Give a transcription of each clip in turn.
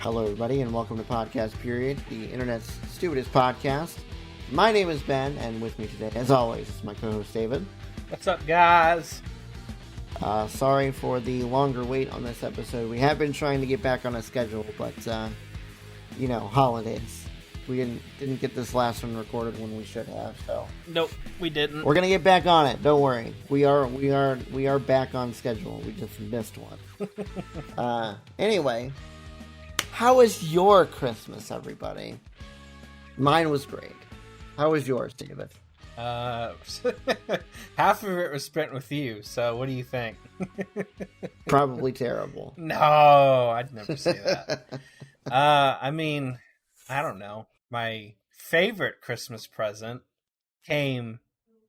Hello, everybody, and welcome to Podcast Period, the internet's stupidest podcast. My name is Ben, and with me today, as always, is my co-host David. What's up, guys? Sorry for the longer wait on this episode. We have been trying to get back on a schedule, but holidays. We didn't get this last one recorded when we should have. So Nope, we didn't. we're gonna get back on it. Don't worry. We are back on schedule. We just missed one. Anyway. How was your Christmas, everybody? Mine was great. How was yours, David? Half of it was spent with you, so what do you think? Probably terrible. No, I'd never say that. I don't know. My favorite Christmas present came,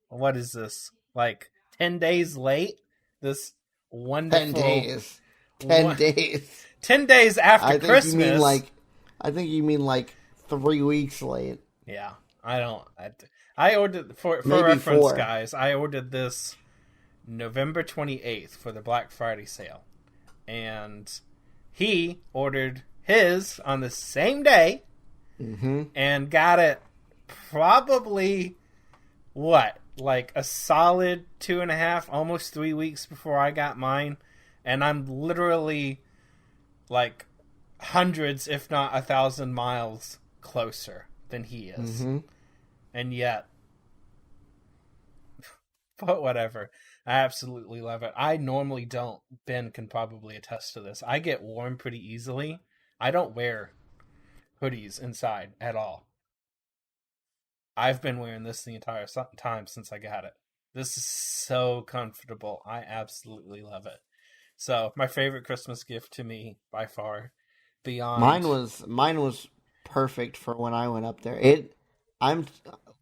what is this, like 10 days late? This wonderful... 10 days. 10 days. 10 days after Christmas. I think you mean like 3 weeks late. Yeah, I ordered, for Maybe reference, 4. guys, I ordered this November 28th for the Black Friday sale. And he ordered his on the same day and got it probably, like a solid 2.5, almost 3 weeks before I got mine. And I'm literally like hundreds, if not 1,000 miles closer than he is. And yet, but whatever. I absolutely love it. I normally don't. Ben can probably attest to this. I get warm pretty easily. I don't wear hoodies inside at all. I've been wearing this the entire time since I got it. This is so comfortable. I absolutely love it. So, my favorite Christmas gift to me, by far, beyond... Mine was perfect for when I went up there.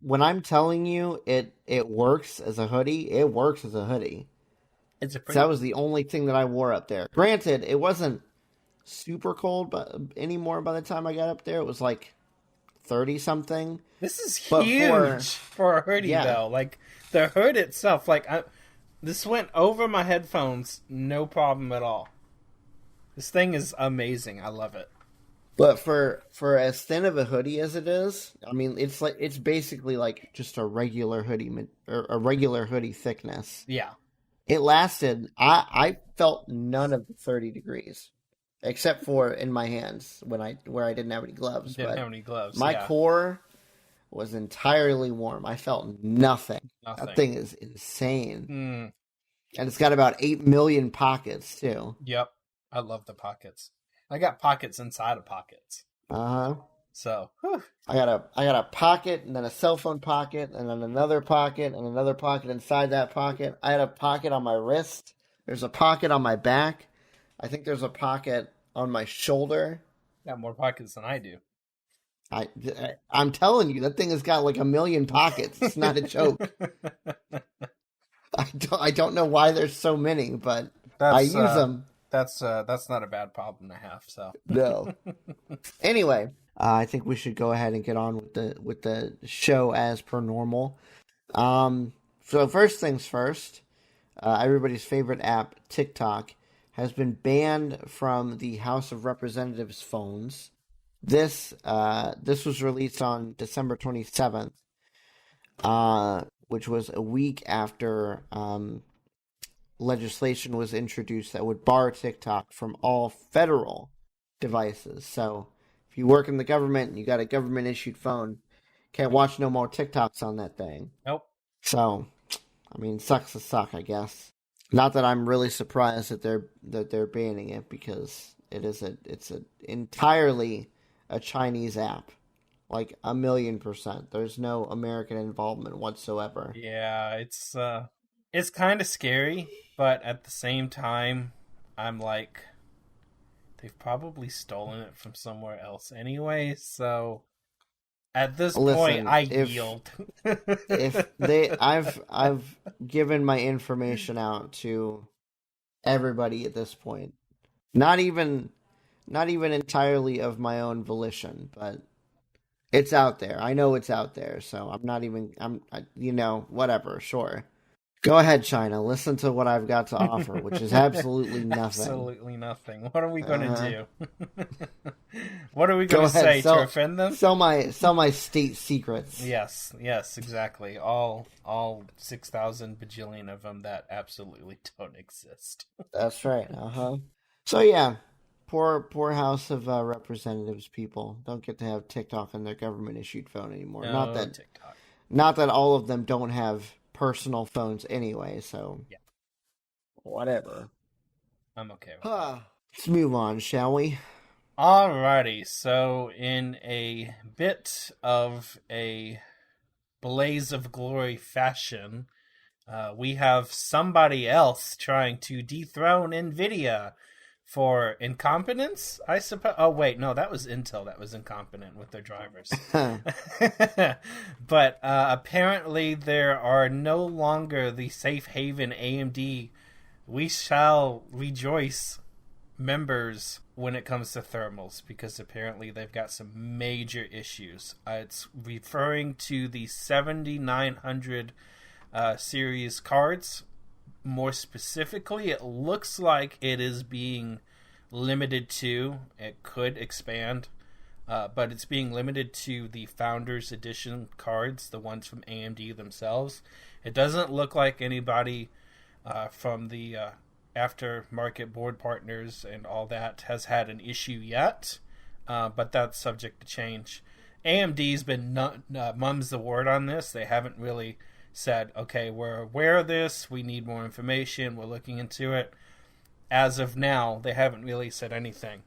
When I'm telling you it works as a hoodie, it works as a hoodie. It's a pretty... So that was the only thing that I wore up there. Granted, it wasn't super cold anymore by the time I got up there. It was like 30-something. This is huge for a hoodie, though. Like, the hood itself, this went over my headphones, no problem at all. This thing is amazing. I love it. But for as thin of a hoodie as it is, I mean, it's basically like just a regular hoodie or a regular hoodie thickness. Yeah. It lasted. I felt none of the 30 degrees, except for in my hands where I didn't have any gloves. My core was entirely warm. I felt nothing. That thing is insane. And it's got about 8 million pockets, too. Yep. I love the pockets. I got pockets inside of pockets. Uh-huh. So, I got a pocket, and then a cell phone pocket, and then another pocket, and another pocket inside that pocket. I had a pocket on my wrist. There's a pocket on my back. I think there's a pocket on my shoulder. Got more pockets than I do. I'm telling you, that thing has got like 1 million pockets. It's not a joke. I don't know why there's so many, but I use them. That's not a bad problem to have. So no. Anyway, I think we should go ahead and get on with the show as per normal. So first things first, everybody's favorite app, TikTok, has been banned from the House of Representatives phones. This was released on December 27th, which was a week after legislation was introduced that would bar TikTok from all federal devices. So if you work in the government and you got a government-issued phone, can't watch no more TikToks on that thing. Nope. So, I mean, sucks to suck, I guess. Not that I'm really surprised that they're banning it, because it's entirely a Chinese app. Like 1,000,000%. There's no American involvement whatsoever. Yeah, it's kind of scary, but at the same time, I'm like, they've probably stolen it from somewhere else anyway, so at this point, I yield. I've given my information out to everybody at this point. Not even entirely of my own volition, but it's out there. I know it's out there, so whatever, sure. Go ahead, China. Listen to what I've got to offer, which is absolutely nothing. Absolutely nothing. What are we going to do? Uh-huh. What are we Go going to ahead. say to offend them? Sell my state secrets. Yes, exactly. All 6,000 bajillion of them that absolutely don't exist. That's right. So yeah, poor House of Representatives people don't get to have TikTok on their government issued phone anymore. No TikTok. Not that all of them don't have personal phones anyway. So Yeah, whatever. I'm okay with that. Let's move on, shall we? Alrighty, so in a bit of a blaze of glory fashion, we have somebody else trying to dethrone NVIDIA for incompetence, I suppose. Oh, wait, no, that was Intel that was incompetent with their drivers. But apparently there are no longer the safe haven AMD We Shall Rejoice members when it comes to thermals, because apparently they've got some major issues. It's referring to the 7900 series cards. More specifically, it looks like it is being limited to, it could expand, but it's being limited to the Founders Edition cards, the ones from AMD themselves. It doesn't look like anybody from the aftermarket board partners and all that has had an issue yet, but that's subject to change. AMD's been mum's the word on this. They haven't really said, okay, we're aware of this, we need more information, we're looking into it. As of now, they haven't really said anything.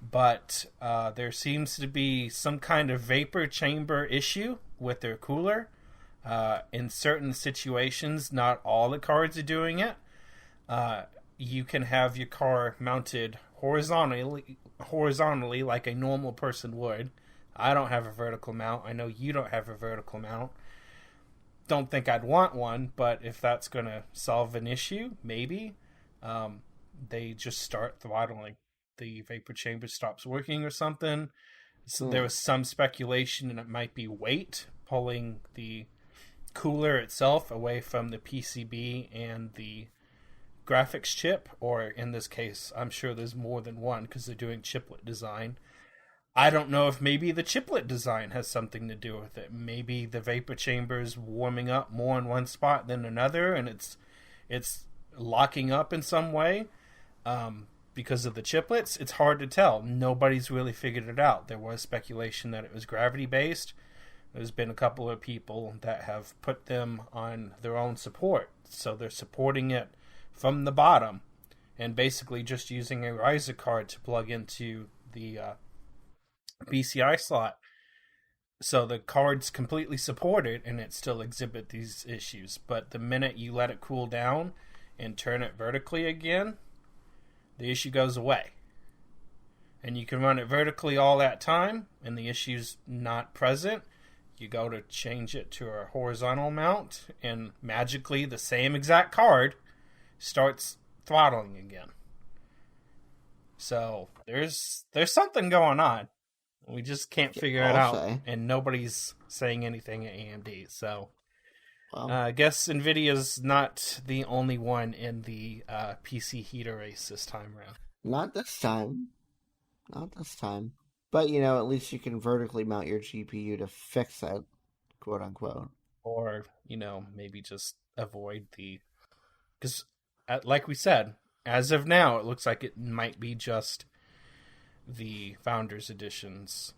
But there seems to be some kind of vapor chamber issue with their cooler. In certain situations, not all the cards are doing it. You can have your car mounted horizontally like a normal person would. I don't have a vertical mount. I know you don't have a vertical mount. Don't think I'd want one, but if that's going to solve an issue, maybe. They just start throttling. The vapor chamber stops working or something. So there was some speculation, and it might be weight pulling the cooler itself away from the PCB and the graphics chip, or in this case, I'm sure there's more than one because they're doing chiplet design. I don't know if maybe the chiplet design has something to do with it. Maybe the vapor chamber is warming up more in one spot than another, and it's locking up in some way because of the chiplets. It's hard to tell. Nobody's really figured it out. There was speculation that it was gravity-based. There's been a couple of people that have put them on their own support, so they're supporting it from the bottom and basically just using a riser card to plug into the BCI slot. So the card's completely supported and it still exhibit these issues. But the minute you let it cool down and turn it vertically again, the issue goes away. And you can run it vertically all that time and the issue's not present. You go to change it to a horizontal mount and magically the same exact card starts throttling again. So there's something going on. We just can't figure it out, and nobody's saying anything at AMD. So I guess NVIDIA's not the only one in the PC heater race this time around. Not this time. But, at least you can vertically mount your GPU to fix that, quote unquote. Or, maybe just avoid the... Because, like we said, as of now, it looks like it might be just the Founders Edition's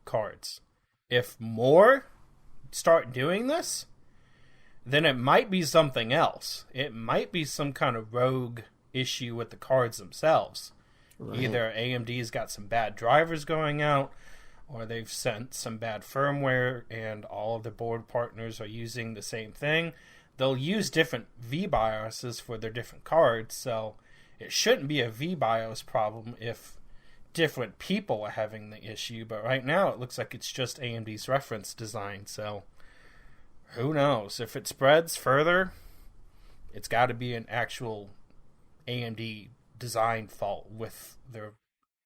cards. If more start doing this, then it might be something else. It might be some kind of rogue issue with the cards themselves. Right. Either AMD's got some bad drivers going out, or they've sent some bad firmware and all of the board partners are using the same thing. They'll use different VBIOSes for their different cards, so it shouldn't be a VBIOS problem if different people are having the issue, but right now it looks like it's just AMD's reference design, so who knows? If it spreads further, it's got to be an actual AMD design fault with their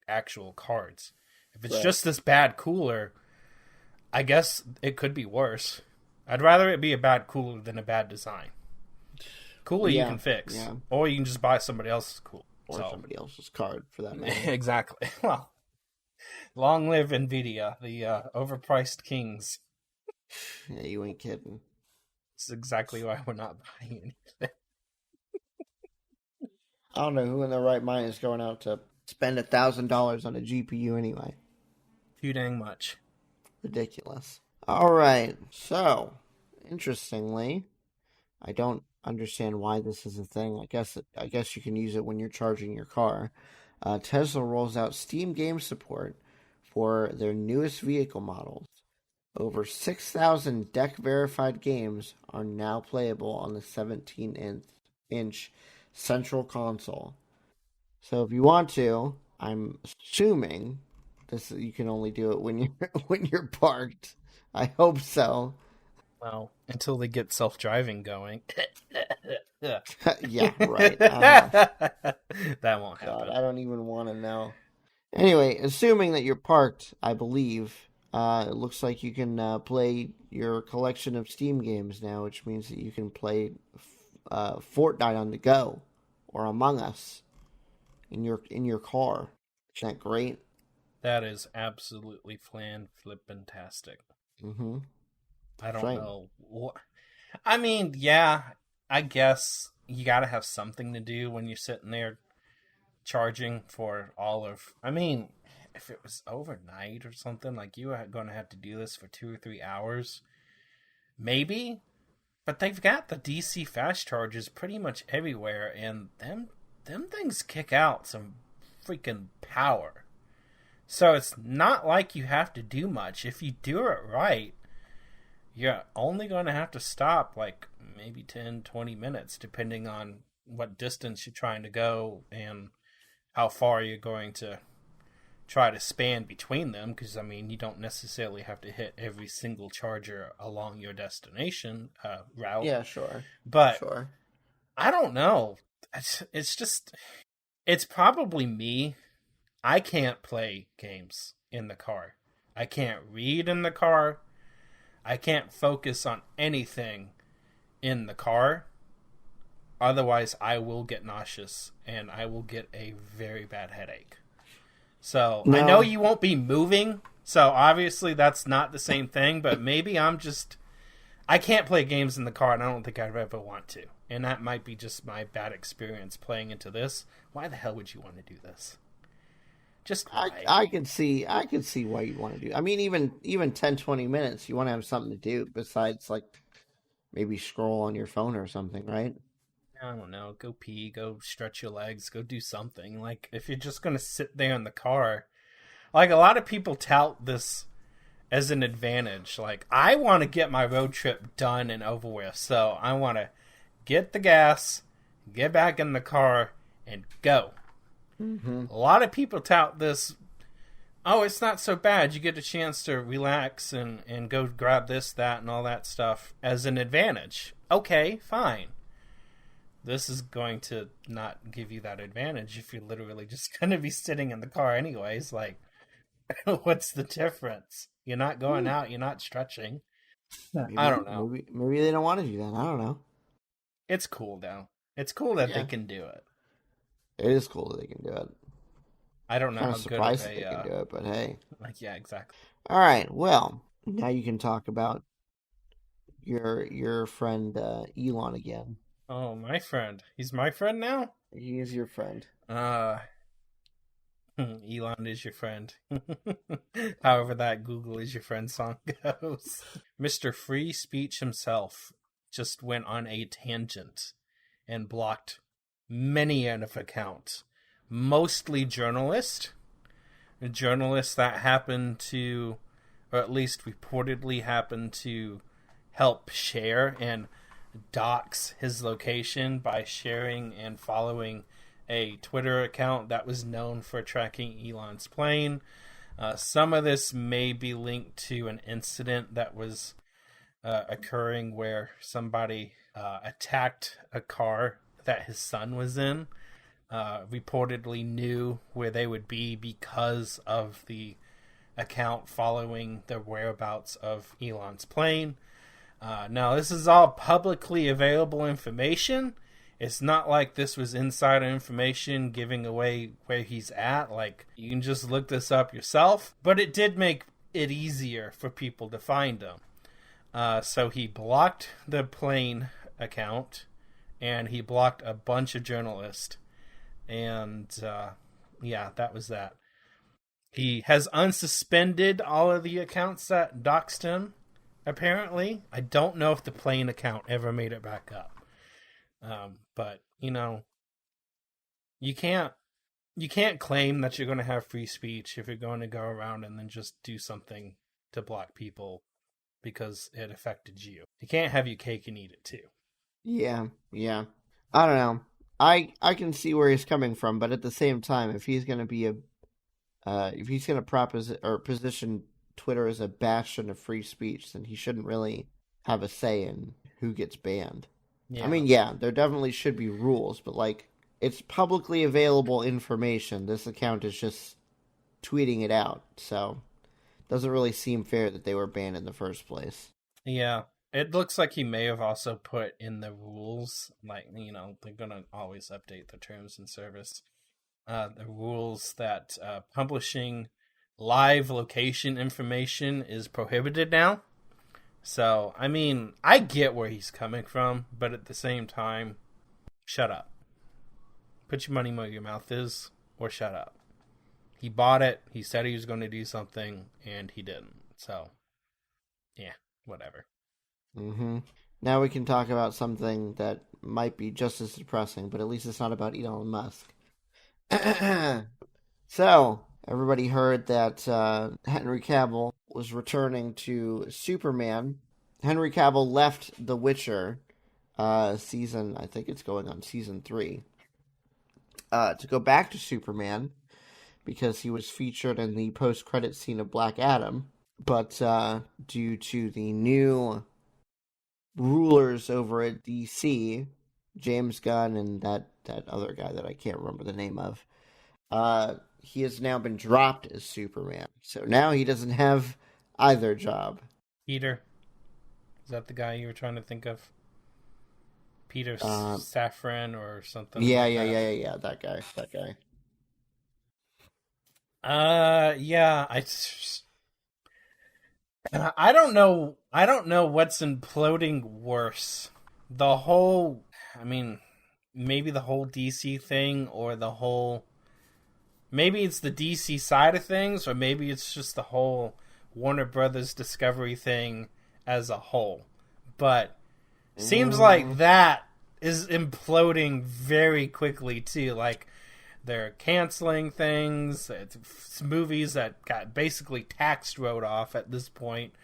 actual cards. If it's just this bad cooler, I guess it could be worse. I'd rather it be a bad cooler than a bad design. Cooler you can fix. Yeah. Or you can just buy somebody else's cooler. Or somebody else's card, for that matter. Exactly. Well, long live NVIDIA, the overpriced kings. Yeah, you ain't kidding. This is exactly why we're not buying anything. I don't know who in their right mind is going out to spend $1,000 on a GPU anyway. Too dang much. Ridiculous. All right. So, interestingly, I don't understand why this is a thing. I guess you can use it when you're charging your car. Tesla rolls out Steam game support for their newest vehicle models. Over 6,000 deck-verified games are now playable on the 17-inch central console. So if you want to, I'm assuming you can only do it when you're parked. I hope so. Well, until they get self-driving going. Yeah, right. That won't happen. God, I don't even want to know. Anyway, assuming that you're parked, I believe, it looks like you can play your collection of Steam games now, which means that you can play Fortnite on the go or Among Us in your car. Isn't that great? That is absolutely flippin-tastic. Mm-hmm. I don't know. I mean, yeah, I guess you gotta have something to do when you're sitting there charging for all of... I mean, if it was overnight or something, like you are going to have to do this for 2 or 3 hours, maybe. But they've got the DC fast chargers pretty much everywhere, and them things kick out some freaking power. So it's not like you have to do much. If you do it right, you're only going to have to stop like maybe 10, 20 minutes, depending on what distance you're trying to go and how far you're going to try to span between them. Because, I mean, you don't necessarily have to hit every single charger along your destination route. Yeah, sure. But sure. I don't know. It's just, it's probably me. I can't play games in the car. I can't read in the car. I can't focus on anything in the car. Otherwise, I will get nauseous and I will get a very bad headache. So, I know you won't be moving, so obviously that's not the same thing, but maybe I can't play games in the car, and I don't think I'd ever want to. And that might be just my bad experience playing into this. Why the hell would you want to do this? Just why? I could see why you'd want to do. I mean, even 10, 20 minutes, you want to have something to do besides like maybe scroll on your phone or something, right? I don't know. Go pee, go stretch your legs, go do something. Like, if you're just going to sit there in the car, like a lot of people tout this as an advantage. Like, I want to get my road trip done and over with, so I want to get the gas, get back in the car, and go. Mm-hmm. A lot of people tout this, oh, it's not so bad. You get a chance to relax and go grab this, that, and all that stuff as an advantage. Okay, fine. This is going to not give you that advantage if you're literally just going to be sitting in the car anyways. Like, what's the difference? You're not going out. You're not stretching. I don't know. Maybe they don't want to do that. I don't know. It's cool, though. It's cool that they can do it. It is cool that they can do it. I don't know I'm how good surprised they can do it, but hey. Like, yeah, exactly. All right. Well, now you can talk about your friend Elon again. Oh, my friend. He's my friend now? He is your friend. Elon is your friend. However that Google is your friend song goes. Mr. Free Speech himself just went on a tangent and blocked many an account. Mostly journalists that happen to, or at least reportedly happen to help share and dox his location by sharing and following a Twitter account that was known for tracking Elon's plane. Some of this may be linked to an incident that was occurring where somebody attacked a car that his son was in. Reportedly knew where they would be because of the account following the whereabouts of Elon's plane. Now, this is all publicly available information, It's not like this was insider information giving away where he's at. Like, you can just look this up yourself. But it did make it easier for people to find him. So he blocked the plane account, and he blocked a bunch of journalists. And, yeah, that was that. He has unsuspended all of the accounts that doxed him, apparently. I don't know if the plane account ever made it back up. But, you know, you can't claim that you're going to have free speech if you're going to go around and then just do something to block people because it affected you. You can't have your cake and eat it too. Yeah. I don't know. I can see where he's coming from, but at the same time, if he's going to be if he's going to position Twitter as a bastion of free speech, then he shouldn't really have a say in who gets banned. Yeah. I mean, yeah, there definitely should be rules, but like, it's publicly available information. This account is just tweeting it out, so it doesn't really seem fair that they were banned in the first place. Yeah. It looks like he may have also put in the rules, like, you know, they're going to always update the terms and service. The rules that publishing live location information is prohibited now. So, I mean, I get where he's coming from, but at the same time, shut up. Put your money where your mouth is, or shut up. He bought it, he said he was going to do something, and he didn't. So, yeah, whatever. Now we can talk about something that might be just as depressing, but at least it's not about Elon Musk. So, everybody heard that Henry Cavill was returning to Superman. Henry Cavill left The Witcher season, I think it's going on season 3, to go back to Superman because he was featured in the post-credit scene of Black Adam. But due to the new rulers over at DC, James Gunn and that other guy that I can't remember the name of, he has now been dropped as Superman. So now he doesn't have either job. Peter. Is that the guy you were trying to think of? Peter Safran or something? Yeah, like that guy. Yeah, I don't know what's imploding worse. Maybe the whole DC thing, or maybe it's the DC side of things, or maybe it's just the whole Warner Brothers Discovery thing as a whole. But seems like that is imploding very quickly too. Like, they're canceling things. It's movies that got basically tax wrote off at this point.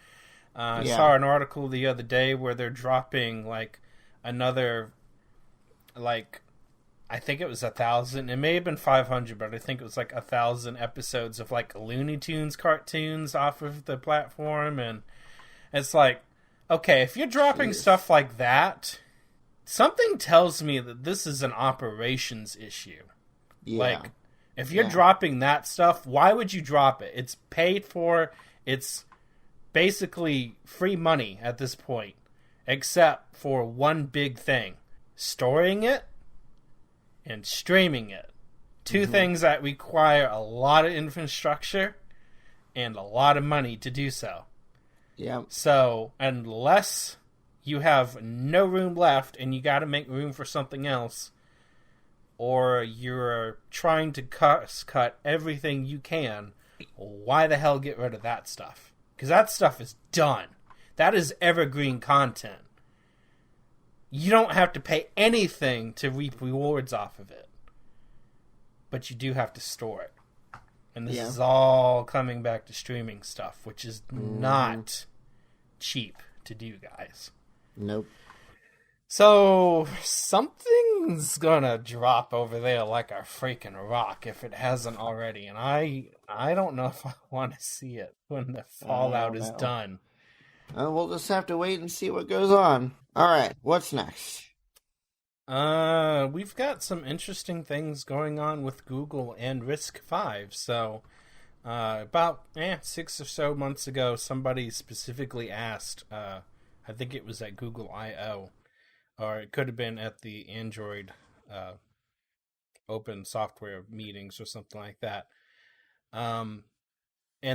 I saw an article the other day where they're dropping like another, like, I think it was 1,000. It may have been 500, but I think it was like 1,000 episodes of like Looney Tunes cartoons off of the platform. And it's like, okay, if you're dropping stuff like that, something tells me that this is an operations issue. Yeah. Like, if you're dropping that stuff, why would you drop it? It's paid for. It's basically free money at this point, except for one big thing: storing it and streaming it. Two things that require a lot of infrastructure and a lot of money to do so. Yeah. So, unless you have no room left and you got to make room for something else, or you're trying to cut everything you can, why the hell get rid of that stuff? Because that stuff is done. That is evergreen content. You don't have to pay anything to reap rewards off of it. But you do have to store it. And this is all coming back to streaming stuff, which is not cheap to do, guys. Nope. So, something's gonna drop over there like a freaking rock if it hasn't already. And I don't know if I want to see it when the fallout is done. We'll just have to wait and see what goes on. Alright, what's next? We've got some interesting things going on with Google and Risk-V. So, about 6 or so months ago, somebody specifically asked, I think it was at Google I.O., or it could have been at the Android open software meetings or something like that. And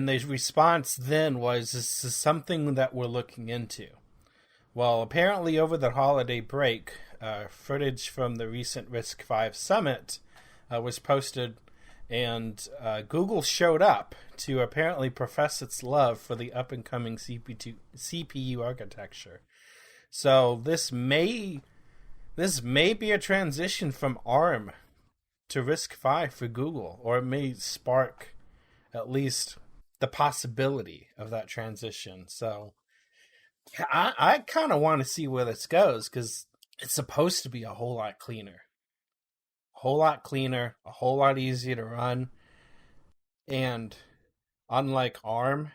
the response then was, this is something that we're looking into. Well, apparently over the holiday break, footage from the recent RISC-V summit was posted, and Google showed up to apparently profess its love for the up-and-coming CPU architecture. So this may be a transition from ARM to RISC-V for Google, or it may spark at least the possibility of that transition. So I kind of want to see where this goes, because it's supposed to be a whole lot cleaner. A whole lot easier to run. And unlike ARM,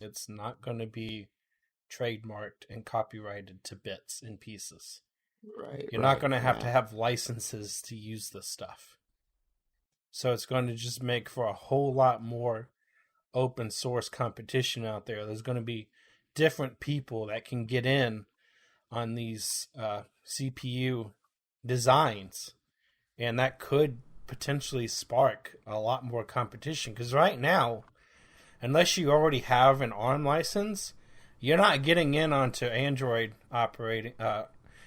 it's not going to be trademarked and copyrighted to bits and pieces. Right. You're not going to have licenses to use this stuff. So it's going to just make for a whole lot more open source competition out there. There's going to be different people that can get in on these CPU designs, and that could potentially spark a lot more competition, because right now, unless you already have an ARM license, you're not getting in onto Android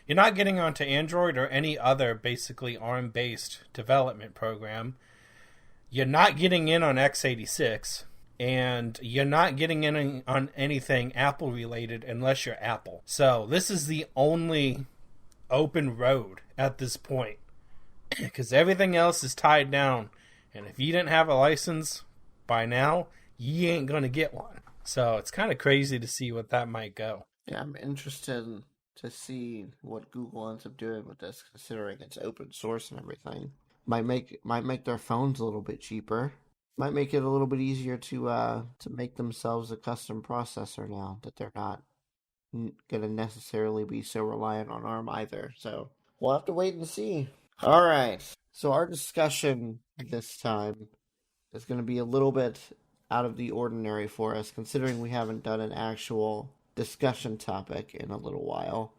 you're not getting onto Android or any other basically ARM-based development program. You're not getting in on x86, and you're not getting in on anything Apple-related unless you're Apple. So this is the only open road at this point, because everything else is tied down. And if you didn't have a license by now, you ain't going to get one. So it's kind of crazy to see what that might go. Yeah, I'm interested to see what Google ends up doing with this, considering it's open source and everything. Might make their phones a little bit cheaper. Might make it a little bit easier to make themselves a custom processor now that they're not going to necessarily be so reliant on ARM either. So we'll have to wait and see. All right. So our discussion this time is going to be a little bit out of the ordinary for us, considering we haven't done an actual discussion topic in a little while.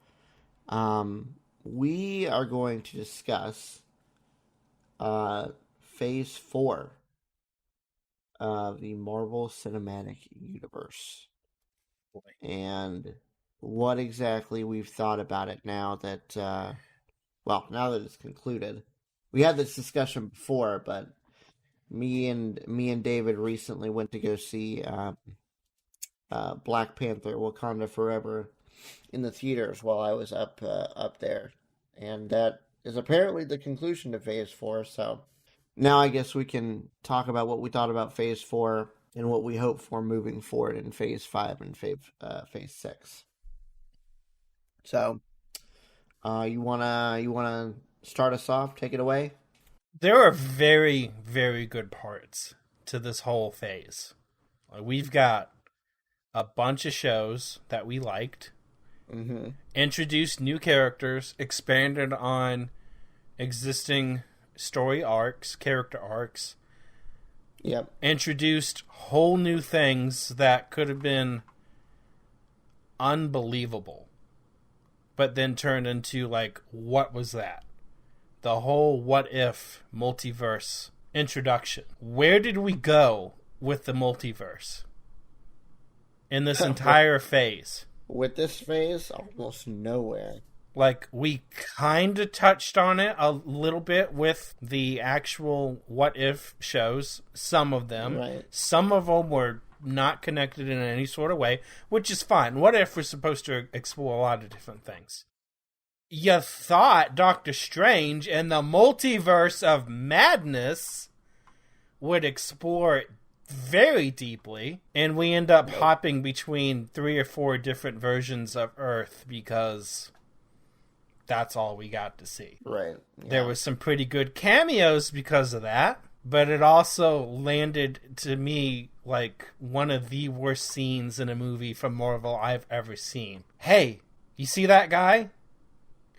We are going to discuss Phase 4 of the Marvel Cinematic Universe. And what exactly we've thought about it now that, now that it's concluded. We had this discussion before, but me and David recently went to go see Black Panther: Wakanda Forever in the theaters while I was up there, and that is apparently the conclusion to Phase 4. So now I guess we can talk about what we thought about Phase 4 and what we hope for moving forward in Phase 5 and Phase 6. So, you wanna start us off? Take it away. There are very, very good parts to this whole phase. We've got a bunch of shows that we liked, introduced new characters, expanded on existing story arcs, character arcs. Yep. Introduced whole new things that could have been unbelievable, but then turned into, like, what was that? The whole what if multiverse introduction. Where did we go with the multiverse in this entire phase? With this phase, almost nowhere. Like, we kind of touched on it a little bit with the actual what if shows, some of them. Right. Some of them were not connected in any sort of way, which is fine. What if we're supposed to explore a lot of different things? You thought Doctor Strange and the Multiverse of Madness would explore it very deeply, and we end up hopping between 3 or 4 different versions of Earth because that's all we got to see. Right. Yeah. There was some pretty good cameos because of that, but it also landed, to me, like one of the worst scenes in a movie from Marvel I've ever seen. Hey, you see that guy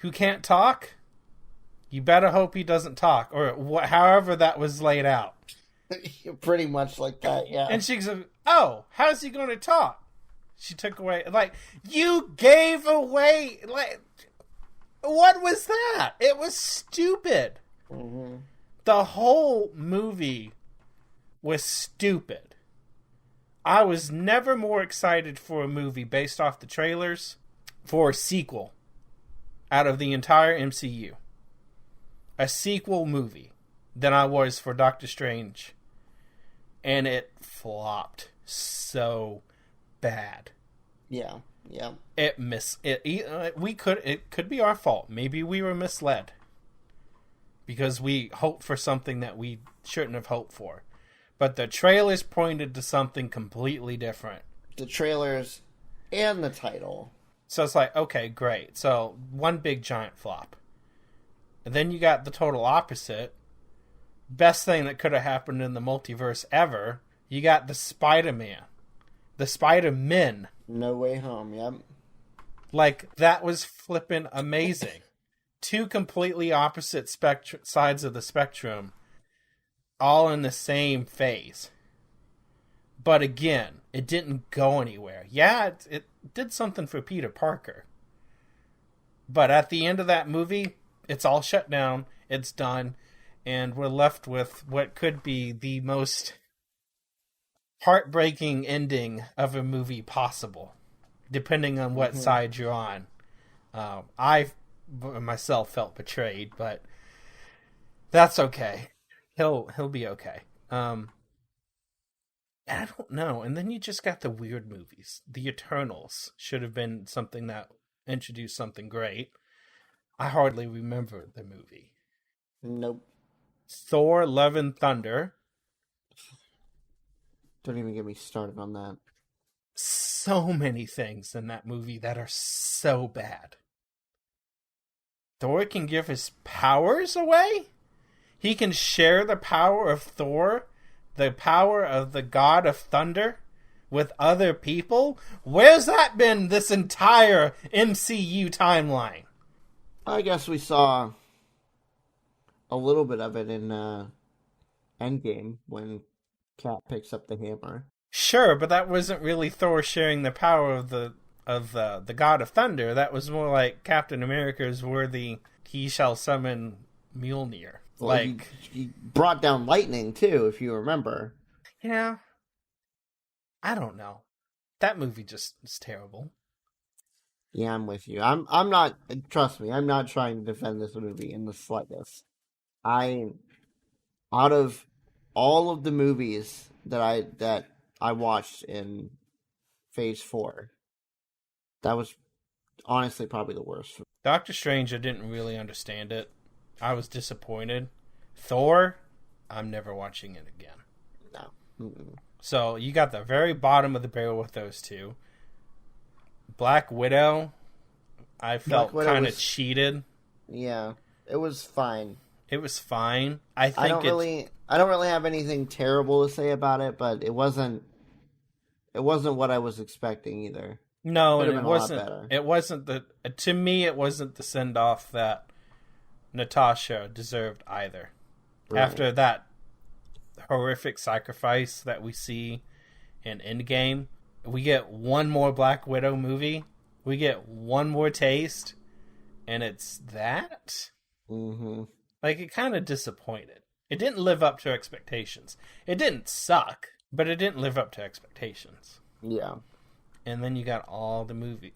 who can't talk? You better hope he doesn't talk, or however that was laid out. Pretty much like that, yeah. And she goes, oh, how's he going to talk? She took away, like, you gave away, like, What was that? It was stupid. Mm-hmm. The whole movie was stupid. I was never more excited for a movie based off the trailers for a sequel out of the entire MCU. A sequel movie than I was for Doctor Strange. And it flopped so bad. Yeah. It could be our fault. Maybe we were misled. Because we hoped for something that we shouldn't have hoped for. But the trailers pointed to something completely different. The trailers and the title. So it's like, okay, great. So one big giant flop. And then you got the total opposite. Best thing that could have happened in the multiverse ever. You got the Spider-Man. The Spider-Men. No Way Home, yep. Like, that was flippin' amazing. Two completely opposite sides of the spectrum. All in the same phase. But again, it didn't go anywhere. Yeah, it did something for Peter Parker. But at the end of that movie, it's all shut down. It's done. And we're left with what could be the most heartbreaking ending of a movie possible. Depending on what side you're on. I myself felt betrayed, but that's okay. He'll be okay. I don't know. And then you just got the weird movies. The Eternals should have been something that introduced something great. I hardly remember the movie. Nope. Thor: Love and Thunder. Don't even get me started on that. So many things in that movie that are so bad. Thor can give his powers away? He can share the power of Thor, the power of the god of thunder, with other people? Where's that been this entire MCU timeline? I guess we saw a little bit of it in Endgame when Cap picks up the hammer. Sure, but that wasn't really Thor sharing the power of the god of thunder. That was more like Captain America's worthy, he shall summon Mjolnir. Well, like he brought down lightning too, if you remember. Yeah. I don't know. That movie just is terrible. Yeah, I'm with you. I'm not. Trust me, I'm not trying to defend this movie in the slightest. Out of all of the movies that I watched in Phase 4, that was honestly probably the worst. Doctor Strange, I didn't really understand it. I was disappointed. Thor, I'm never watching it again. No. Mm-mm. So you got the very bottom of the barrel with those two. Black Widow, I felt kind of cheated. Yeah, it was fine. It was fine. I don't really have anything terrible to say about it, but it wasn't what I was expecting either. No, and it wasn't to me it wasn't the send off that Natasha deserved either. Right. After that horrific sacrifice that we see in Endgame, we get one more Black Widow movie. We get one more taste, and it's that? Mm-hmm. Like, it kind of disappointed. It didn't live up to expectations. It didn't suck, but it didn't live up to expectations. Yeah. And then you got all the movies.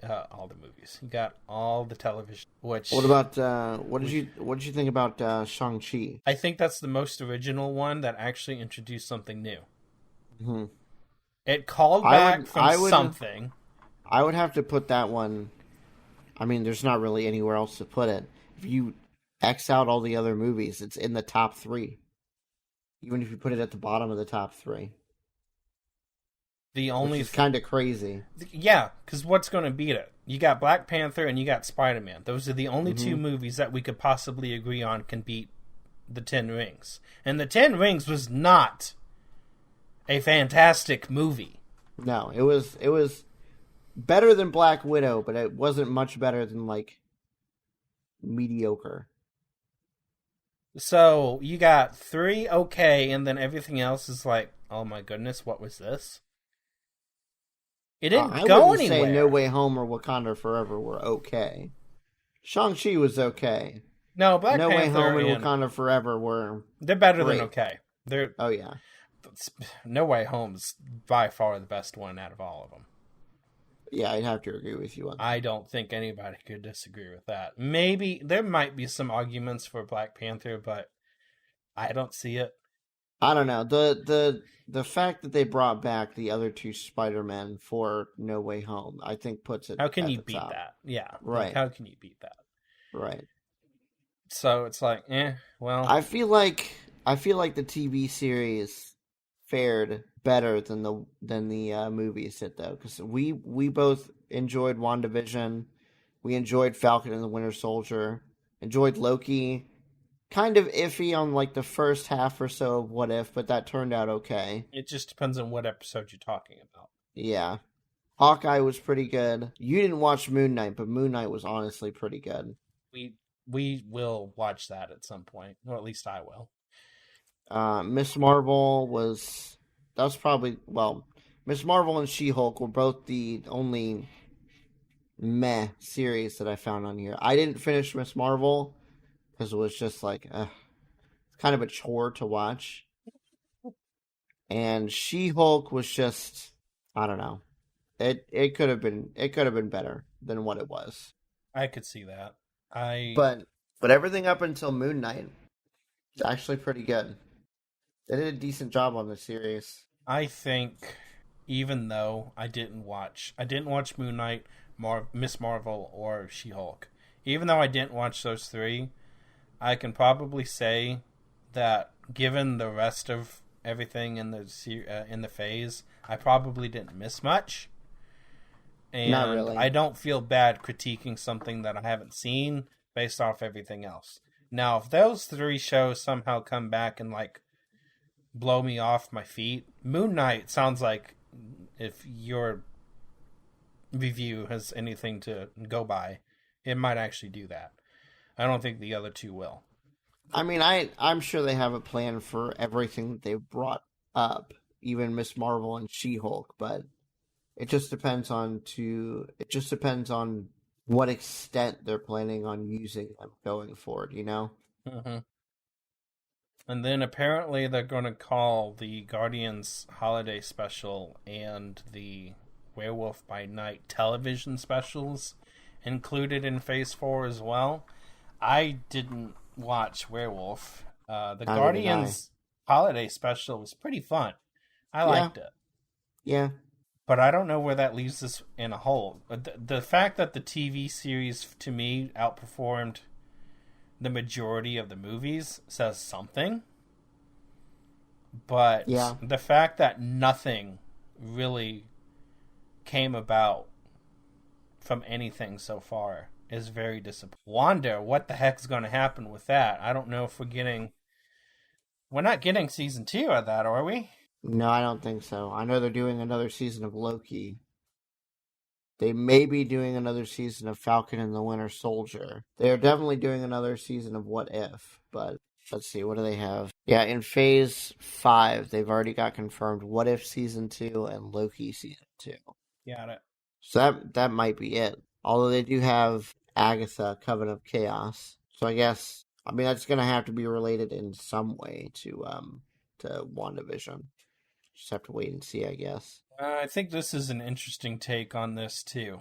You got all the television. What about what did you think about Shang-Chi? I think that's the most original one that actually introduced something new. Mm-hmm. It called back from something. I would have to put that one. I mean, there's not really anywhere else to put it. If you X out all the other movies, it's in the top 3. Even if you put it at the bottom of the top 3. Which is kind of crazy. Yeah, because what's going to beat it? You got Black Panther and you got Spider-Man. Those are the only two movies that we could possibly agree on can beat the 10 Rings. And the 10 Rings was not a fantastic movie. No, it was better than Black Widow, but it wasn't much better than, like, mediocre. So, you got 3 okay, and then everything else is like, oh my goodness, what was this? It didn't go anywhere. Say No Way Home or Wakanda Forever were okay. Shang-Chi was okay. No, Black No Way Panther Home and and Wakanda Forever were they're better great. than okay. They're Oh, yeah. No Way Home's by far the best one out of all of them. Yeah, I'd have to agree with you on that. I don't think anybody could disagree with that. Maybe there might be some arguments for Black Panther, but I don't see it. I don't know. The fact that they brought back the other two Spider-Men for No Way Home, I think puts it How can at you the beat top. that? Yeah. Right. Like, how can you beat that? Right. So it's like, well. I feel like the TV series fared better than the movies did, though, because we both enjoyed WandaVision, we enjoyed Falcon and the Winter Soldier, enjoyed Loki. Kind of iffy on like the first half or so of What If, but that turned out okay. It just depends on what episode you're talking about. Yeah. Hawkeye was pretty good. You didn't watch Moon Knight, but Moon Knight was honestly pretty good. We will watch that at some point, or at least I will. Miss Marvel was probably, well, Miss Marvel and She-Hulk were both the only meh series that I found on here. I didn't finish Miss Marvel because it was just like kind of a chore to watch. And She-Hulk was just, I don't know. It could have been better than what it was. I could see that. But everything up until Moon Knight is actually pretty good. They did a decent job on the series. I think even though I didn't watch Moon Knight, Miss Marvel, or She-Hulk. Even though I didn't watch those three, I can probably say that given the rest of everything in the phase, I probably didn't miss much. And Not really. I don't feel bad critiquing something that I haven't seen based off everything else. Now, if those three shows somehow come back and like blow me off my feet, Moon Knight sounds like, if your review has anything to go by, it might actually do that. I don't think the other two will. I mean, I'm sure they have a plan for everything that they've brought up, even Miss Marvel and She-Hulk, but it just depends on what extent they're planning on using them going forward, you know? Mm-hmm. And then apparently they're going to call the Guardians holiday special and the Werewolf by Night television specials included in Phase 4 as well. I didn't watch Werewolf. The Guardians holiday special was pretty fun. I liked it. Yeah. But I don't know where that leaves us in a hole. The fact that the TV series, to me, outperformed the majority of the movies says something. But the fact that nothing really came about from anything so far is very disappointing. Wonder what the heck's going to happen with that. I don't know if we're not getting season 2 of that, are we? No, I don't think so. I know they're doing another season of Loki. They may be doing another season of Falcon and the Winter Soldier. They are definitely doing another season of What If, but let's see, what do they have? Yeah, in Phase 5, they've already got confirmed What If Season 2 and Loki Season 2. Got it. So that might be it. Although they do have Agatha, Coven of Chaos. So I guess, that's going to have to be related in some way to WandaVision. Just have to wait and see, I guess. I think this is an interesting take on this, too.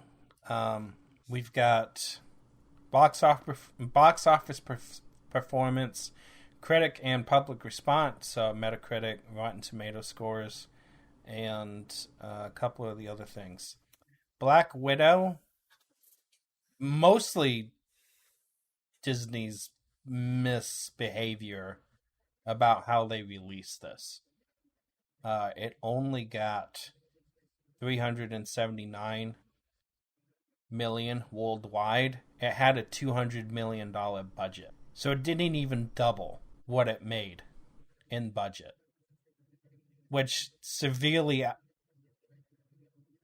We've got box office performance, critic and public response, so Metacritic, Rotten Tomato scores, and a couple of the other things. Black Widow, mostly Disney's misbehavior about how they released this. It only got $379 million worldwide. It had a $200 million budget. So it didn't even double what it made in budget. Which severely,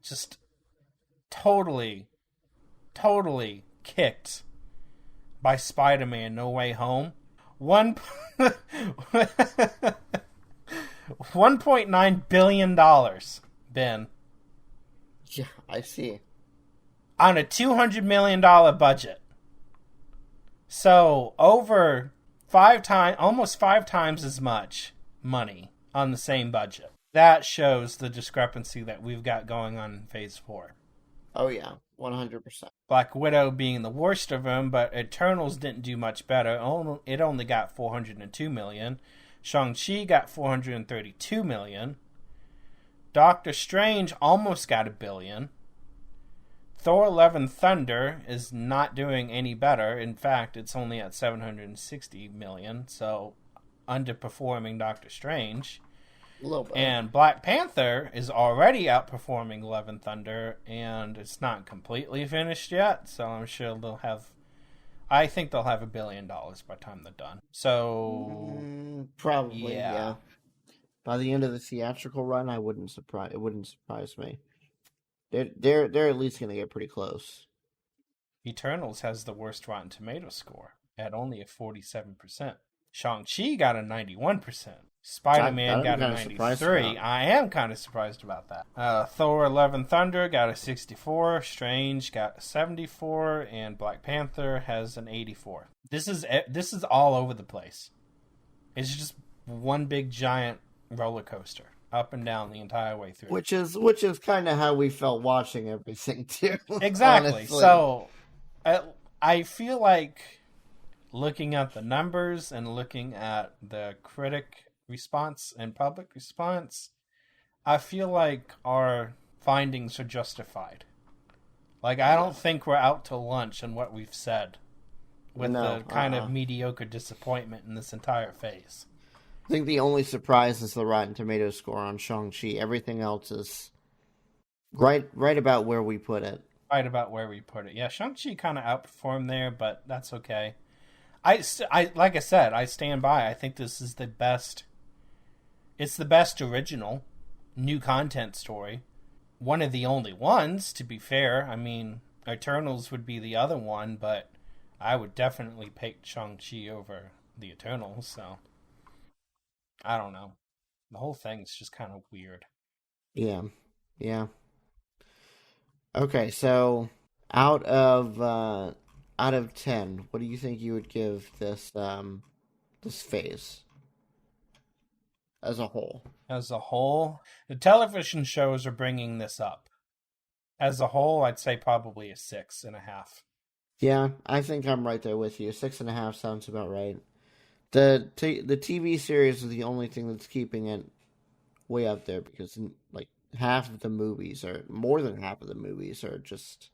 just totally kicked by Spider-Man No Way Home. $1.9 billion, Ben. Yeah, I see. On a $200 million budget. So over 5 times, almost 5 times as much money on the same budget. That shows the discrepancy that we've got going on in Phase 4. Oh yeah, 100%. Black Widow being the worst of them, but Eternals didn't do much better. It only got $402 million. Shang-Chi got $432 million. Doctor Strange almost got $1 billion. Thor: Love and Thunder is not doing any better. In fact, it's only at $760 million, so underperforming Doctor Strange. A little bit. And Black Panther is already outperforming Love and Thunder, and it's not completely finished yet, so I'm sure I think they'll have $1 billion by the time they're done. So probably, yeah. By the end of the theatrical run, it wouldn't surprise me. They're at least going to get pretty close. Eternals has the worst Rotten Tomatoes score at only a 47%. Shang-Chi got a 91%. Spider-Man got a 93%. I am kind of surprised about that. Thor: Love and Thunder got a 64%. Strange got a 74%, and Black Panther has an 84%. This is all over the place. It's just one big giant roller coaster, up and down the entire way through. Which is kind of how we felt watching everything too. Exactly. Honestly. So I feel like, looking at the numbers and looking at the critic response and public response, I feel like our findings are justified. Like, I don't think we're out to lunch in what we've said with the kind of mediocre disappointment in this entire phase. I think the only surprise is the Rotten Tomatoes score on Shang-Chi. Everything else is right about where we put it. Right about where we put it. Yeah, Shang-Chi kind of outperformed there, but that's okay. I like I said, I stand by. I think this is the best. It's the best original new content story. One of the only ones, to be fair. I mean, Eternals would be the other one, but I would definitely pick Shang-Chi over the Eternals, so I don't know. The whole thing's just kind of weird. Yeah. Okay, so out of 10, what do you think you would give this phase as a whole? As a whole, the television shows are bringing this up. As a whole, I'd say probably a 6.5. Yeah, I think I'm right there with you. 6.5 sounds about right. The TV series is the only thing that's keeping it way up there, because like half of the movies, or more than half of the movies, are just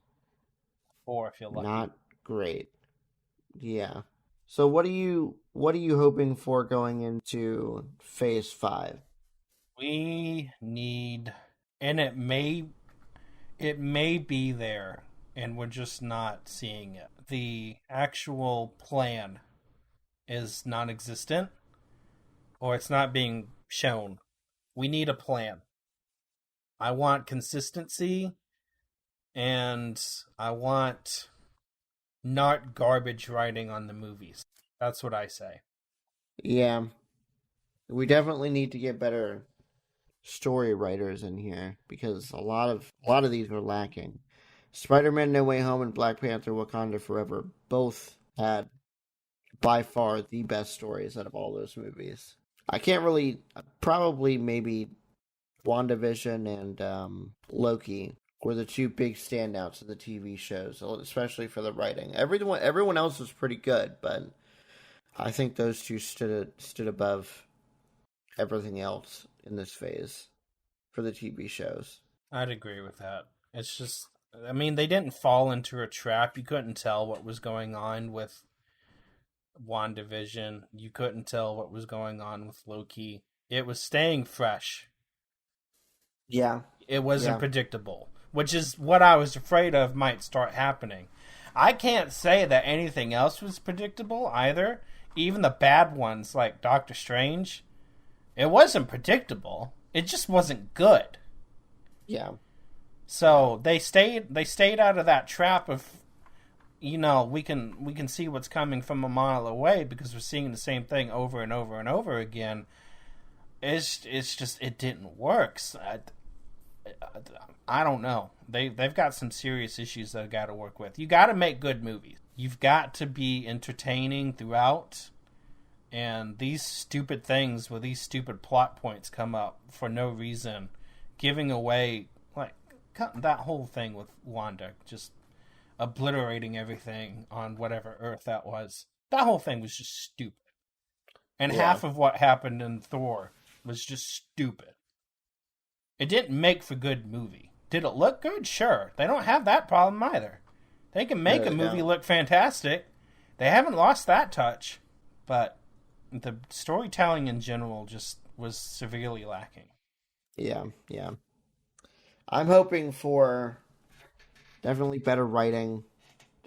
4 if you're lucky. Not great. Yeah. So what are you hoping for going into Phase 5? We need, and it may be there, and we're just not seeing it. The actual plan is non-existent, or it's not being shown. We need a plan. I want consistency, and I want not garbage writing on the movies. That's what I say. Yeah. We definitely need to get better story writers in here, because a lot of these were lacking. Spider-Man: No Way Home and Black Panther: Wakanda Forever both had by far the best stories out of all those movies. I can't really, probably maybe WandaVision and Loki were the two big standouts of the TV shows, especially for the writing. Everyone else was pretty good, but I think those two stood above everything else in this phase for the TV shows. I'd agree with that. It's just, I mean, they didn't fall into a trap. You couldn't tell what was going on with WandaVision. You couldn't tell what was going on with Loki. It was staying fresh. Yeah. It wasn't predictable, which is what I was afraid of might start happening. I can't say that anything else was predictable either. Even the bad ones like Doctor Strange, it wasn't predictable. It just wasn't good. Yeah. So they stayed out of that trap of, you know, we can see what's coming from a mile away because we're seeing the same thing over and over and over again. It's just, it didn't work. So I don't know. They've got some serious issues they've got to work with. You got to make good movies. You've got to be entertaining throughout. And these stupid things with these stupid plot points come up for no reason, giving away, like, that whole thing with Wanda, just obliterating everything on whatever Earth that was. That whole thing was just stupid. And half of what happened in Thor was just stupid. It didn't make for good movie. Did it look good? Sure. They don't have that problem either. They can make a movie look fantastic. They haven't lost that touch. But the storytelling in general just was severely lacking. Yeah. I'm hoping for definitely better writing,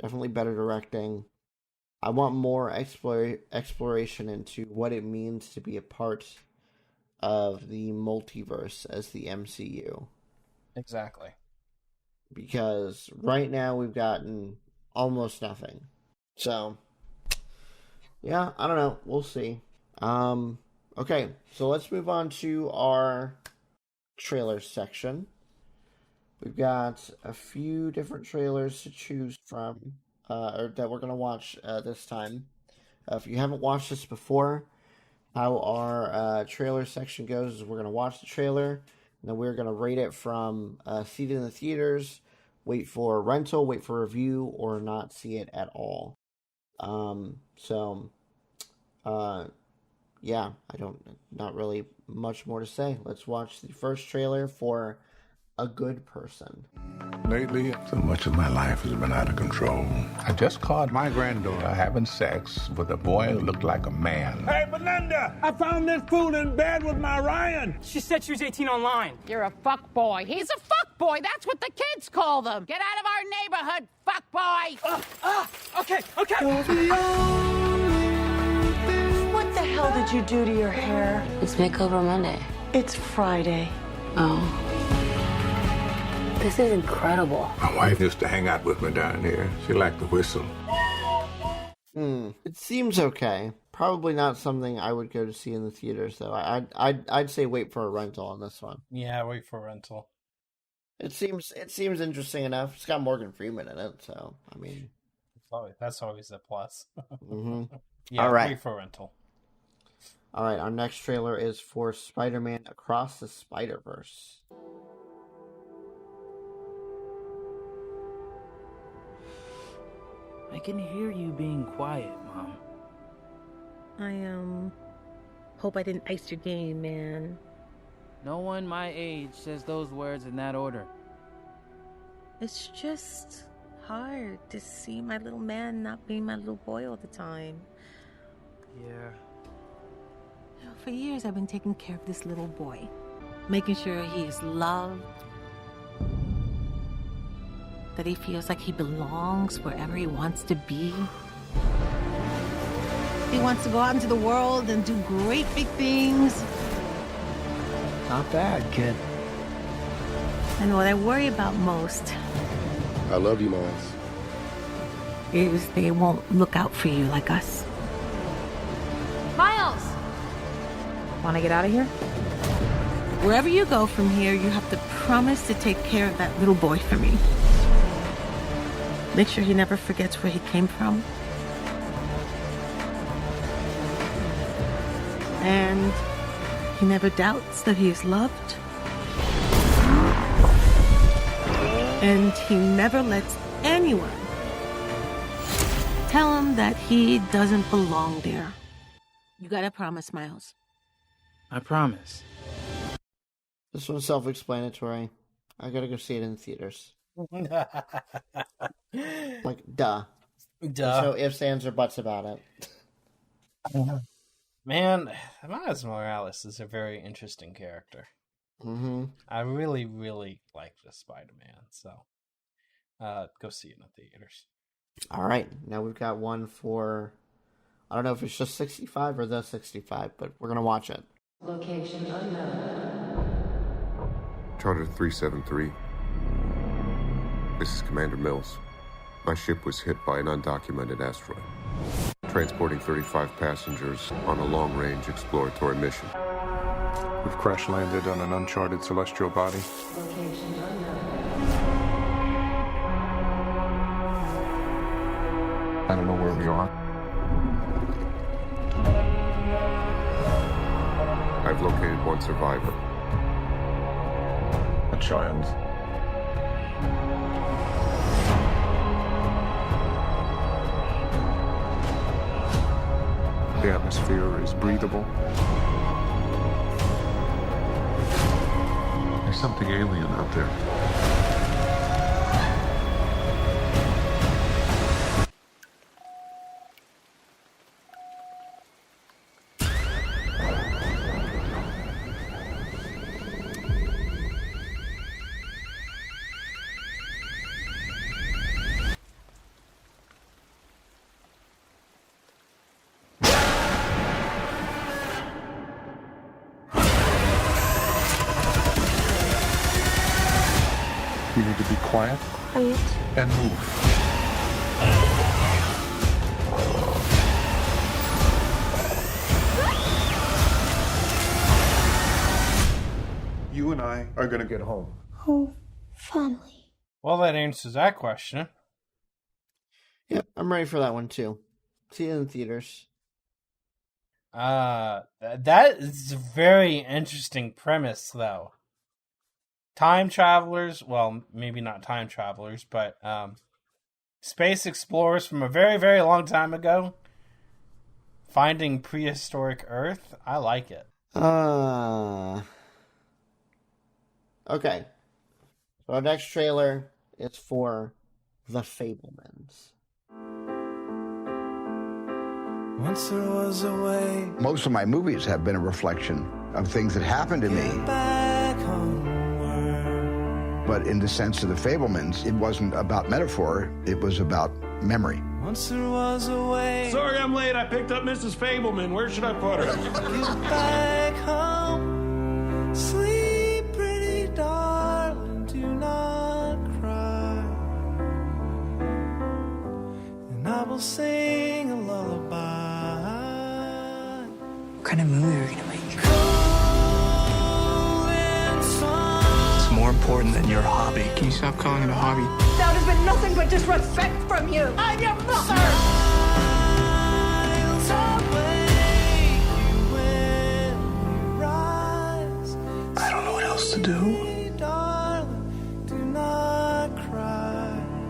definitely better directing. I want more exploration into what it means to be a part of the multiverse as the MCU. Exactly. Because right now we've gotten almost nothing. So, yeah, I don't know. We'll see. Okay, so let's move on to our trailer section. We've got a few different trailers to choose from, or that we're going to watch this time. If you haven't watched this before, how our trailer section goes is we're going to watch the trailer, and then we're going to rate it from see it in the theaters, wait for rental, wait for review, or not see it at all. Yeah, not really much more to say. Let's watch the first trailer for A Good Person. Lately, so much of my life has been out of control. I just caught my granddaughter having sex with a boy who looked like a man. Hey, Belinda! I found this fool in bed with my Ryan. She said she was 18 online. You're a fuck boy. He's a fuck boy. That's what the kids call them. Get out of our neighborhood, fuck boy. Okay. What the hell did you do to your hair? It's Makeover Monday. It's Friday. Oh. This is incredible. My wife used to hang out with me down here. She liked the whistle. It seems okay. Probably not something I would go to see in the theaters, though. I'd say wait for a rental on this one. Yeah, wait for rental. It seems interesting enough. It's got Morgan Freeman in it, so I mean, that's always a plus. Mm-hmm. Yeah, all right. Wait for rental. All right, our next trailer is for Spider-Man Across the Spider-Verse. I can hear you being quiet, Mom. I, hope I didn't ice your game, man. No one my age says those words in that order. It's just hard to see my little man not being my little boy all the time. Yeah. You know, for years I've been taking care of this little boy, making sure he is loved, that he feels like he belongs wherever he wants to be. He wants to go out into the world and do great big things. Not bad, kid. And what I worry about most I love you, Miles. is they won't look out for you like us. Miles! Want to get out of here? Wherever you go from here, you have to promise to take care of that little boy for me. Make sure he never forgets where he came from. And he never doubts that he is loved. And he never lets anyone tell him that he doesn't belong there. You gotta promise, Miles. I promise. This one's self-explanatory. I gotta go see it in the theaters. Like, duh. So ifs, ands, or buts about it. Man, Miles Morales is a very interesting character. Mm-hmm. I really, really like this Spider-Man, so go see it in the theaters. All right, now we've got one for, I don't know if it's just 65 or the 65, but we're going to watch it. Location unknown. Charter 373. This is Commander Mills. My ship was hit by an undocumented asteroid, transporting 35 passengers on a long-range exploratory mission. We've crash landed on an uncharted celestial body. Location unknown. I don't know where we are. I've located one survivor. A child. The atmosphere is breathable. There's something alien out there. You need to be quiet and move. You and I are gonna get home. Oh, finally. Well, that answers that question. Yep, I'm ready for that one too. See it in the theaters. That is a very interesting premise, though. Time travelers, well, maybe not time travelers, but space explorers from a very, very long time ago finding prehistoric Earth. I like it. Okay. So our next trailer is for The Fabelmans. Once there was a way. Most of my movies have been a reflection of things that happened to me. Back home. But in the sense of The Fabelmans, it wasn't about metaphor, it was about memory. Once there was a way. Sorry I'm late. I picked up Mrs. Fabelman. Where should I put her? Get back home. Sleep, pretty darling. Do not cry. And I will sing a lullaby. What kind of movie are we gonna make? More important than your hobby. Can you stop calling it a hobby? That has been nothing but disrespect from you. I'm your mother. I don't know what else to do.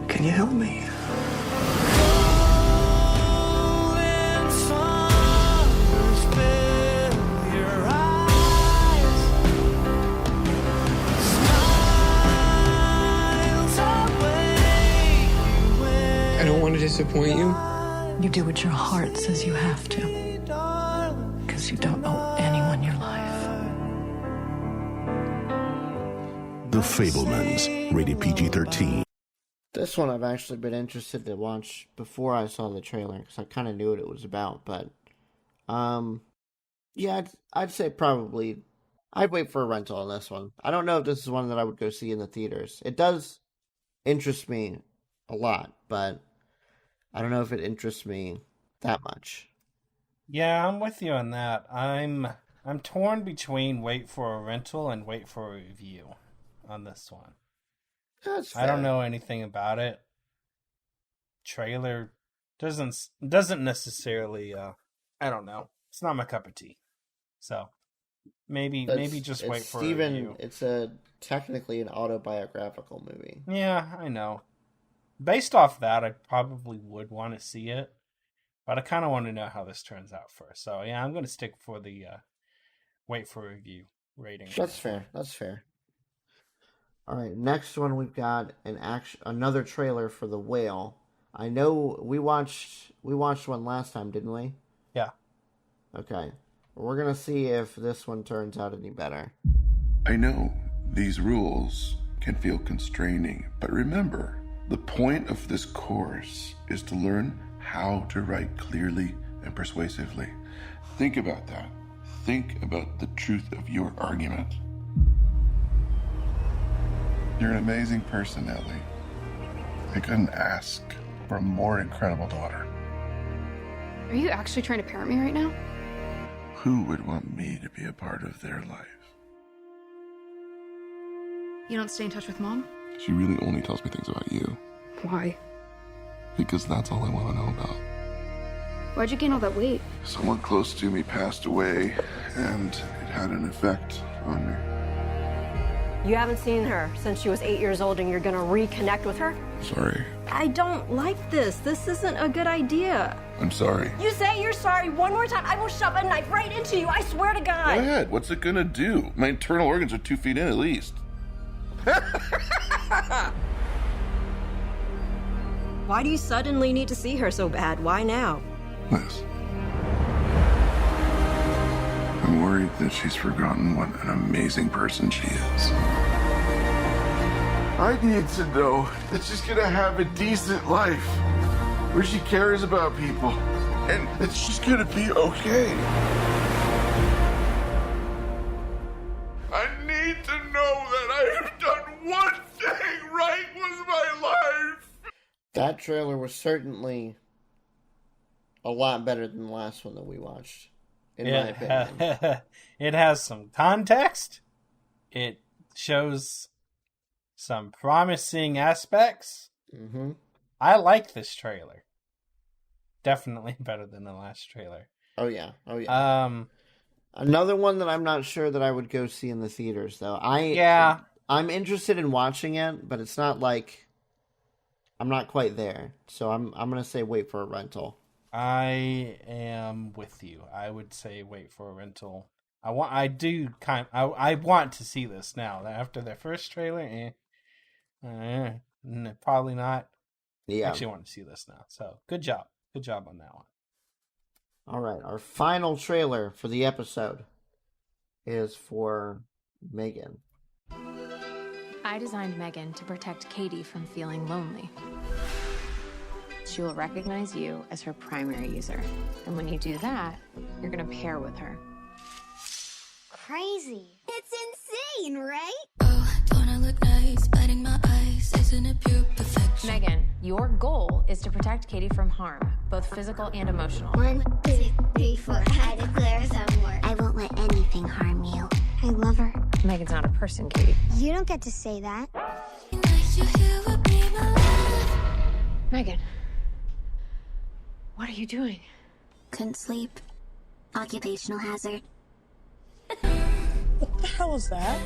Can you help me? I don't want to disappoint you. You do what your heart says you have to. Because you don't owe anyone your life. The Fabelmans, rated PG-13. This one I've actually been interested to watch before I saw the trailer, because I kind of knew what it was about, but, yeah, I'd say probably, I'd wait for a rental on this one. I don't know if this is one that I would go see in the theaters. It does interest me a lot, but I don't know if it interests me that much. Yeah, I'm with you on that. I'm torn between wait for a rental and wait for a review on this one. That's fair. I don't know anything about it. Trailer doesn't necessarily I don't know. It's not my cup of tea. So maybe just wait for a review. It's technically an autobiographical movie. Yeah, I know. Based off that, I probably would want to see it, but I kind of want to know how this turns out first. So yeah, I'm going to stick for the wait for a review rating. That's fair. All right, next one we've got another trailer for The Whale. I know we watched one last time, didn't we? Yeah. Okay. We're going to see if this one turns out any better. I know these rules can feel constraining, but remember, the point of this course is to learn how to write clearly and persuasively. Think about that. Think about the truth of your argument. You're an amazing person, Ellie. I couldn't ask for a more incredible daughter. Are you actually trying to parent me right now? Who would want me to be a part of their life? You don't stay in touch with Mom? She really only tells me things about you. Why? Because that's all I want to know about. Why'd you gain all that weight? Someone close to me passed away, and it had an effect on me. You haven't seen her since she was 8 years old, and you're gonna reconnect with her? Sorry. I don't like this. This isn't a good idea. I'm sorry. You say you're sorry one more time, I will shove a knife right into you. I swear to God. Go ahead. What's it gonna do? My internal organs are 2 feet in at least. Why do you suddenly need to see her so bad? Why now? Liz. I'm worried that she's forgotten what an amazing person she is. I need to know that she's gonna have a decent life where she cares about people and that she's gonna be okay. I need to know that I have done one thing right with my life. That trailer was certainly a lot better than the last one that we watched, in my opinion. It has some context. It shows some promising aspects. Mm-hmm. I like this trailer. Definitely better than the last trailer. Oh yeah. Another one that I'm not sure that I would go see in the theaters, though. I'm interested in watching it, but it's not like I'm not quite there. So I'm gonna say wait for a rental. I am with you. I would say wait for a rental. I want to see this now. After the first trailer, probably not. Yeah. I actually want to see this now. So good job. Good job on that one. All right. Our final trailer for the episode is for Megan. I designed Megan to protect Katie from feeling lonely. She will recognize you as her primary user. And when you do that, you're going to pair with her. Crazy. It's insane, right? Oh, don't I look nice? Biting my eyes. Isn't it pure perfection? Megan, your goal is to protect Katie from harm, both physical and emotional. 1, 2, 3, 4. I declare some war. I won't let anything harm you. I love her. Megan's not a person, Katie. You don't get to say that. Megan, what are you doing? Couldn't sleep. Occupational hazard. What the hell is that?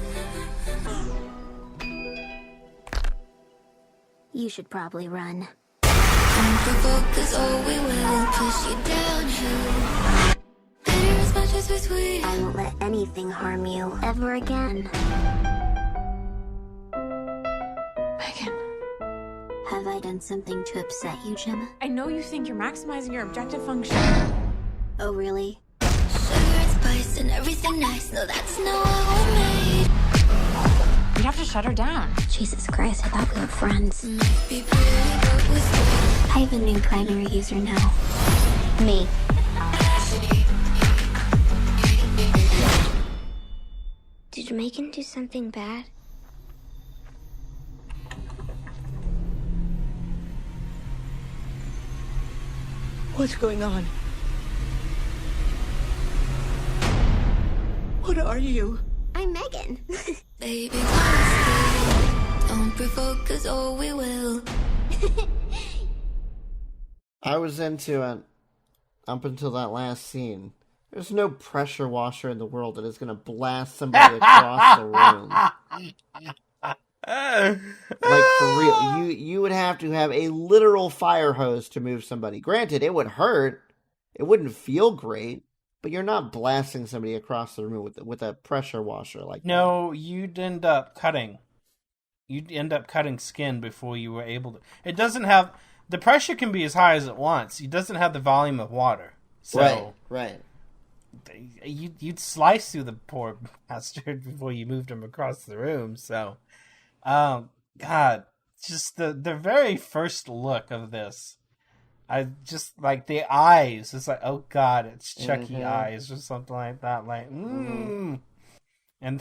You should probably run. Focus, oh, we will push you downhill. Bitter as much as we're sweet. I won't let anything harm you ever again. Megan. Have I done something to upset you, Gemma? I know you think you're maximizing your objective function. Oh, really? Sugar and spice and everything nice. No, that's not what we're made. You'd have to shut her down. Jesus Christ, I thought we were friends. Might be pretty, but we're still. I have a new primary user now. Me. Did Megan do something bad? What's going on? What are you? I'm Megan. Baby, don't provoke, cause oh, we will. I was into it up until that last scene. There's no pressure washer in the world that is going to blast somebody across the room. Like, for real. You would have to have a literal fire hose to move somebody. Granted, it would hurt. It wouldn't feel great. But you're not blasting somebody across the room with a pressure washer like No, you'd end up cutting. You'd end up cutting skin before you were able to. It doesn't have... The pressure can be as high as it wants. It doesn't have the volume of water. So Right. You'd slice through the poor bastard before you moved him across the room. So, God, just the very first look of this, I just like the eyes. It's like, oh God, it's Chucky eyes or something like that. Like, And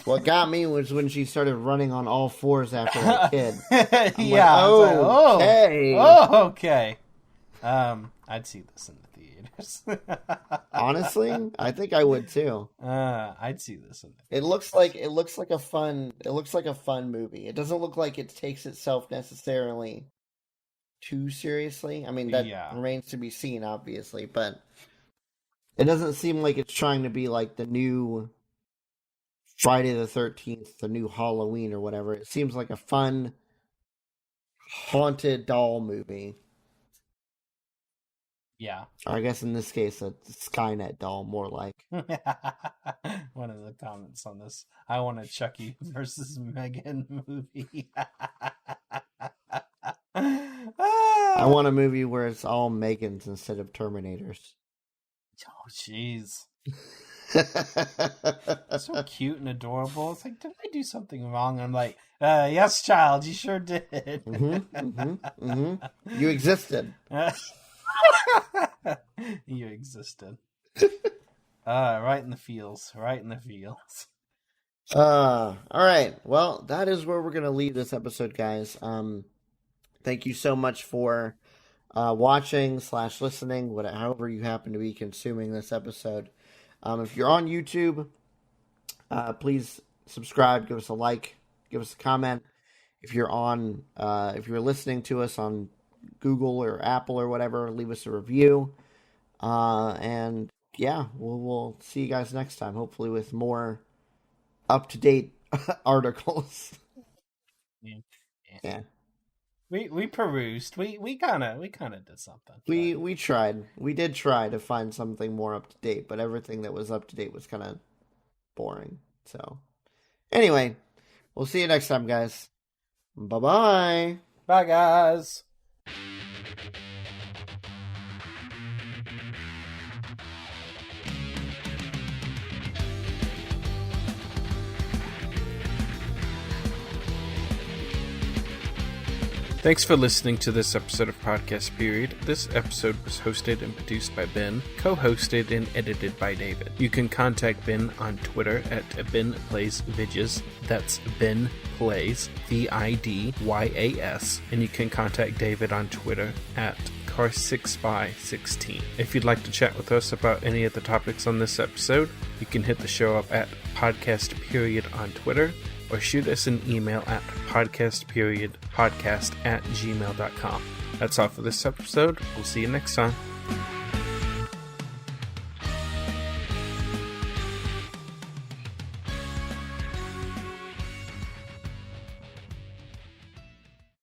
what got me was when she started running on all fours after that kid. Yeah. Like, okay. Oh, okay. I'd see this in the theater. Honestly, I think I would too. I'd see this. It looks like a fun movie. It doesn't look like it takes itself necessarily too seriously. I mean, that remains to be seen, obviously, but it doesn't seem like it's trying to be like the new Friday the 13th, the new Halloween or whatever. It seems like a fun haunted doll movie. Yeah. Or I guess in this case, a Skynet doll, more like. One of the comments on this. I want a Chucky versus Megan movie. I want a movie where it's all Megans instead of Terminators. Oh, jeez. So cute and adorable. It's like, did I do something wrong? I'm like, yes, child, you sure did. You existed. You existed. Right in the feels. All right. Well, that is where we're going to leave this episode, guys. Thank you so much for watching / listening, however you happen to be consuming this episode. If you're on YouTube, please subscribe, give us a like, give us a comment. If you're listening to us on Google or Apple or whatever, leave us a review. And yeah, we'll see you guys next time, hopefully with more up-to-date articles. Yeah. We perused. We kind of did something. We tried. We did try to find something more up to date, but everything that was up to date was kind of boring. So, anyway, we'll see you next time, guys. Bye-bye. Bye, guys. Thanks for listening to this episode of Podcast Period. This episode was hosted and produced by Ben, co-hosted and edited by David. You can contact Ben on Twitter at BenPlaysVidges. That's Ben Plays, VIDYAS. And you can contact David on Twitter at Car6by16. If you'd like to chat with us about any of the topics on this episode, you can hit the show up at Podcast Period on Twitter, or shoot us an email at podcastperiodpodcast@gmail.com. That's all for this episode. We'll see you next time.